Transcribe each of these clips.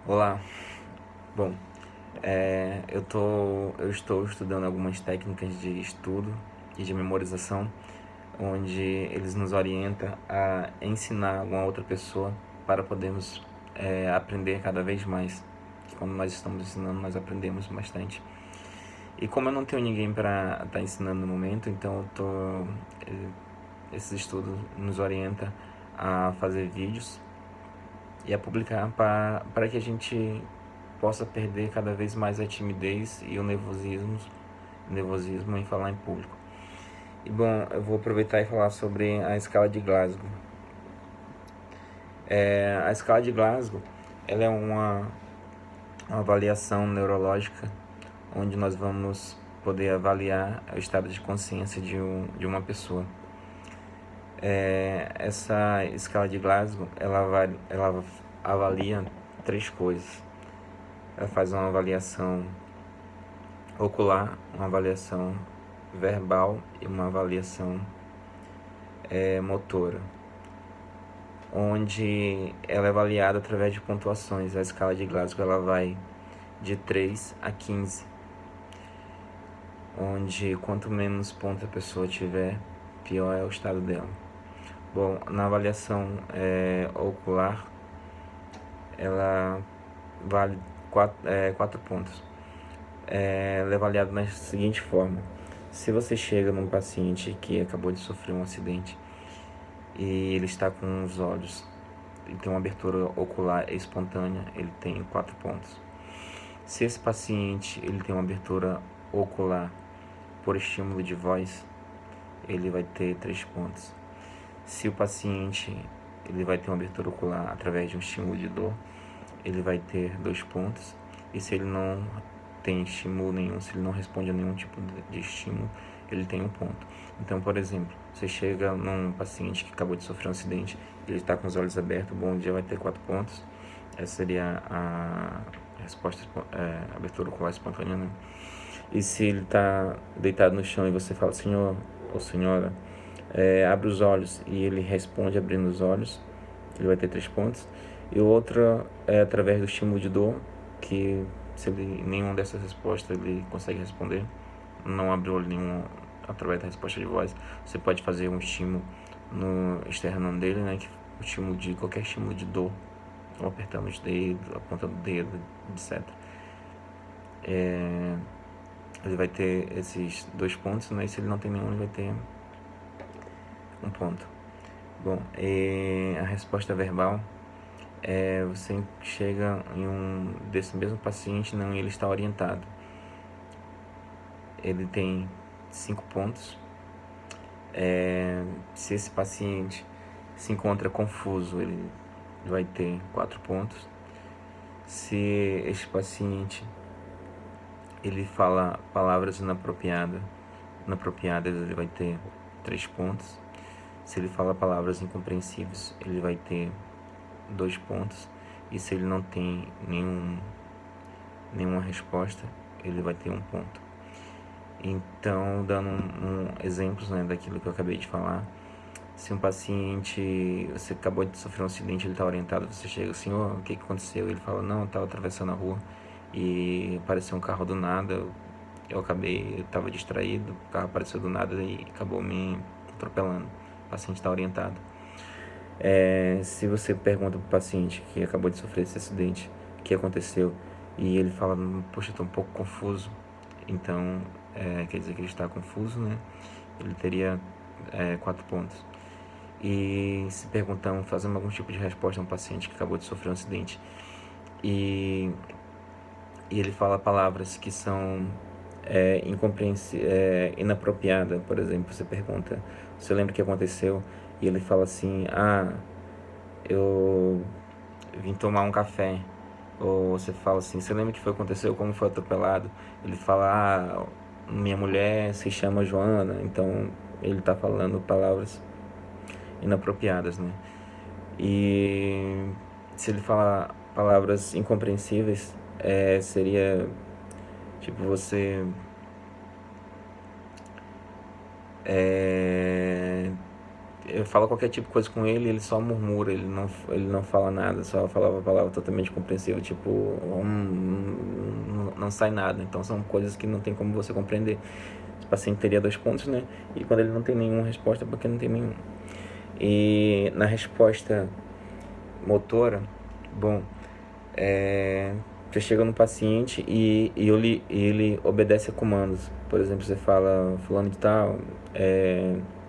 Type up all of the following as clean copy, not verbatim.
Olá, bom, eu estou estudando algumas técnicas de estudo e de memorização, onde eles nos orientam a ensinar alguma outra pessoa para podermos aprender cada vez mais. Quando nós estamos ensinando, nós aprendemos bastante. E como eu não tenho ninguém para estar ensinando no momento, então esses estudos nos orientam a fazer vídeos e a publicar para que a gente possa perder cada vez mais a timidez e o nervosismo em falar em público. E bom, eu vou aproveitar e falar sobre a escala de Glasgow. A escala de Glasgow, ela é uma avaliação neurológica onde nós vamos poder avaliar o estado de consciência de uma pessoa. Essa escala de Glasgow, ela avalia três coisas. Ela faz uma avaliação ocular, uma avaliação verbal e uma avaliação motora, onde ela é avaliada através de pontuações. A escala de Glasgow ela vai de 3 a 15, onde quanto menos pontos a pessoa tiver, pior é o estado dela. Bom, na avaliação ocular, ela vale 4 pontos. Ela é avaliada da seguinte forma: se você chega num paciente que acabou de sofrer um acidente e ele está com os olhos, ele tem uma abertura ocular espontânea, ele tem 4 pontos. Se esse paciente ele tem uma abertura ocular por estímulo de voz, ele vai ter 3 pontos. Se o paciente ele vai ter uma abertura ocular através de um estímulo de dor, ele vai ter 2 pontos. E se ele não tem estímulo nenhum, se ele não responde a nenhum tipo de estímulo, ele tem 1 ponto. Então, por exemplo, você chega num paciente que acabou de sofrer um acidente, ele está com os olhos abertos, bom dia, vai ter 4 pontos. Essa seria a resposta, abertura ocular espontânea, né? E se ele está deitado no chão e você fala, senhor ou senhora, abre os olhos, e ele responde abrindo os olhos, ele vai ter 3 pontos. E o outro é através do estímulo de dor, que se ele, nenhuma dessas respostas ele consegue responder, não abre o olho nenhum através da resposta de voz, você pode fazer um estímulo no esternão dele, né, que o estímulo de qualquer estímulo de dor, ou apertando os dedos, apontando o dedo, etc. Ele vai ter esses 2 pontos, né, e se ele não tem nenhum, ele vai ter 1 ponto. Bom, a resposta verbal você chega em um desse mesmo paciente, não, ele está orientado. Ele tem 5 pontos. Se esse paciente se encontra confuso, ele vai ter 4 pontos. Se este paciente ele fala palavras inapropriadas, ele vai ter 3 pontos. Se ele fala palavras incompreensíveis, ele vai ter 2 pontos. E se ele não tem nenhuma resposta, ele vai ter 1 ponto. Então, dando exemplos, né, daquilo que eu acabei de falar, se um paciente, você acabou de sofrer um acidente, ele está orientado, você chega assim, o que aconteceu? Ele fala, não, eu estava atravessando a rua e apareceu um carro do nada, eu estava distraído, o carro apareceu do nada e acabou me atropelando. O paciente está orientado. Se você pergunta para o paciente que acabou de sofrer esse acidente, o que aconteceu, e ele fala, poxa, estou um pouco confuso, então quer dizer que ele está confuso, né? Ele teria 4 pontos. E se perguntamos, fazendo algum tipo de resposta a um paciente que acabou de sofrer um acidente, e ele fala palavras que são inapropriadas, por exemplo, você pergunta, você lembra o que aconteceu? E ele fala assim, eu vim tomar um café. Ou você fala assim, você lembra o que foi aconteceu, como foi atropelado? Ele fala, minha mulher se chama Joana, então ele está falando palavras inapropriadas, né? E se ele falar palavras incompreensíveis, seria tipo fala qualquer tipo de coisa com ele, ele só murmura, ele não fala nada, só falava uma palavra totalmente compreensível, tipo, não sai nada. Então são coisas que não tem como você compreender. O paciente teria 2 pontos, né? E quando ele não tem nenhuma resposta, é porque não tem nenhum. E na resposta motora, bom, você chega no paciente e ele obedece a comandos. Por exemplo, você fala, fulano de tal,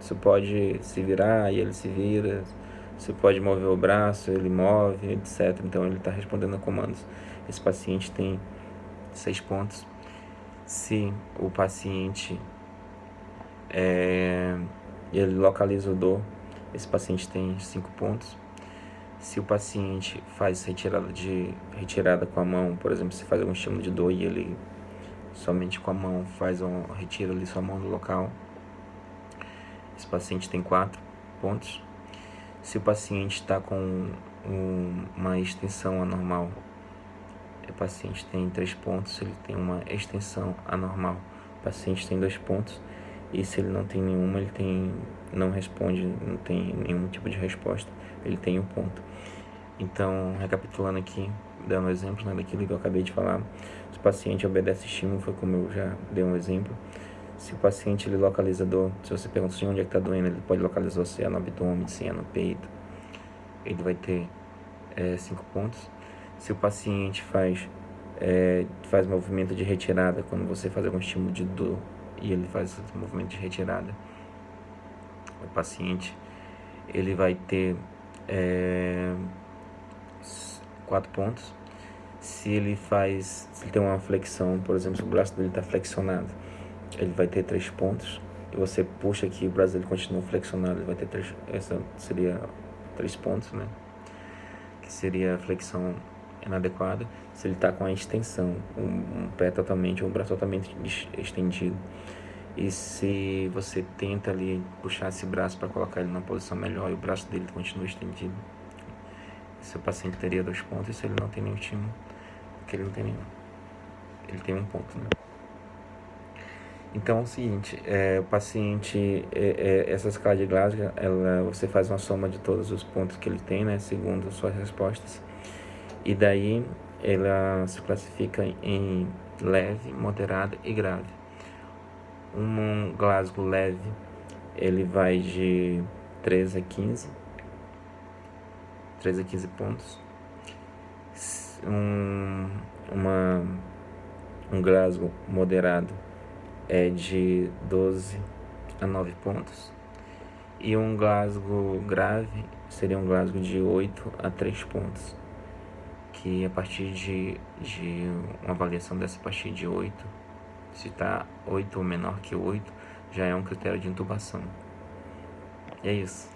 você pode se virar e ele se vira, você pode mover o braço, ele move, etc. Então ele está respondendo a comandos. Esse paciente tem 6 pontos. Se o paciente ele localiza o dor, esse paciente tem 5 pontos. Se o paciente faz retirada com a mão, por exemplo, se faz algum estímulo de dor e ele somente com a mão retira ali sua mão do local, esse paciente tem 4 pontos. Se o paciente está com uma extensão anormal, o paciente tem 3 pontos. Se ele tem uma extensão anormal, o paciente tem 2 pontos. E se ele não tem nenhuma, não responde, não tem nenhum tipo de resposta, ele tem 1 ponto. Então, recapitulando aqui, dando exemplo, né, daquilo que eu acabei de falar, se o paciente obedece estímulo, foi como eu já dei um exemplo. Se o paciente ele localiza dor, se você pergunta assim, onde é que está doendo, ele pode localizar se é no abdômen, se é no peito, ele vai ter 5 pontos. Se o paciente faz movimento de retirada, quando você faz algum estímulo de dor e ele faz esse movimento de retirada, o paciente ele vai ter 4 pontos. Se ele tem uma flexão, por exemplo, se o braço dele está flexionado, ele vai ter 3 pontos. E você puxa aqui, o braço dele continua flexionado, ele vai ter 3, essa seria 3 pontos, né? Que seria a flexão inadequada. Se ele está com a extensão, um pé totalmente, um braço totalmente estendido, e se você tenta ali puxar esse braço para colocar ele numa posição melhor e o braço dele continua estendido, seu paciente teria 2 pontos. E se ele não tem nenhum estímulo, porque ele não tem nenhum, ele tem 1 ponto, né? Então é o seguinte, o paciente, essa escala de Glasgow, você faz uma soma de todos os pontos que ele tem, né, segundo suas respostas, e daí ela se classifica em leve, moderada e grave. Um Glasgow leve, ele vai de 13 a 15 pontos. Um Glasgow moderado é de 12 a 9 pontos. E um Glasgow grave seria um Glasgow de 8 a 3 pontos. Que a partir de uma avaliação dessa, a partir de 8, se está 8 ou menor que 8, já é um critério de intubação. E é isso.